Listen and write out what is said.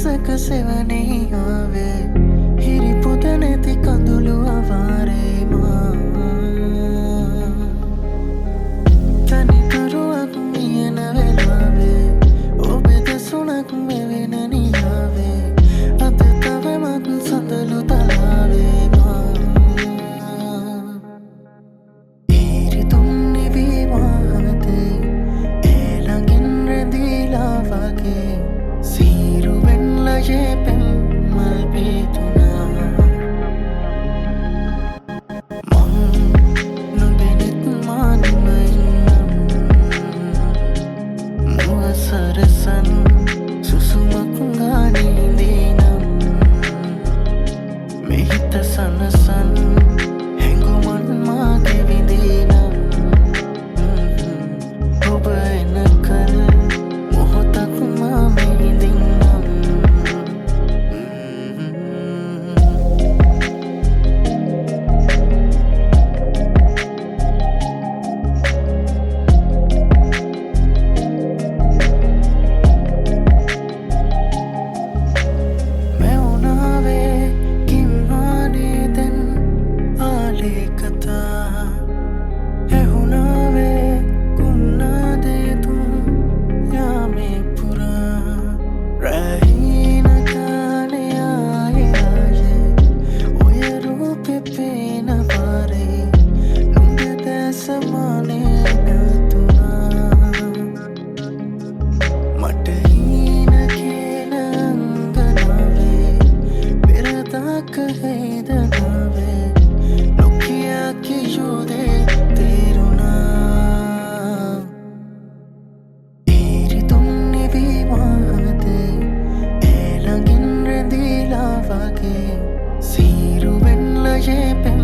මනසක සෙවනේ ආවේ හිරි පුද නැති කඳුළු අවාරේ මා තනිකරුවක් මියන වෙලාවේ ඔබේ දෙසුණක් මෙවෙන නියාවේ අද තවමත් සඳලු තලාවේ මා ඉරිතුම් නිවී වාහතේ ඒ ළඟින් රැඳීලා වගේ සීරුවෙන්ලයේ පෙම් මල් පිතුනා මං නොදැනෙත් මානිම ඉන්නම් මුව සරසන් සුසුමක් ගානේදී නම් මෙහිත සනසන් හැඟුමන් මාගේ විඳී නම් ඔබ එනකල් මොහොතක් මා මෙහිදින්නම් මෙවුනාවේ කිම්මානේ දැන් ආලේ කතා එහුනාවේ කුන්නාදේ තුන් යාමේ පුරා රැහින ගානේ ආයේ ඔය රූපෙ පේන පාරේ නුඹ දැසමානේ නැතුනා මට හීන කියන අංගනාවේ පෙරදාක හේදනාවේ නොකියා කියූ දේ තේරුණා ඉරිතුම් නිවී වාහතේ ඒ ළඟින් රැඳීලා වගේ සීරුවෙන්ලයේ පෙම්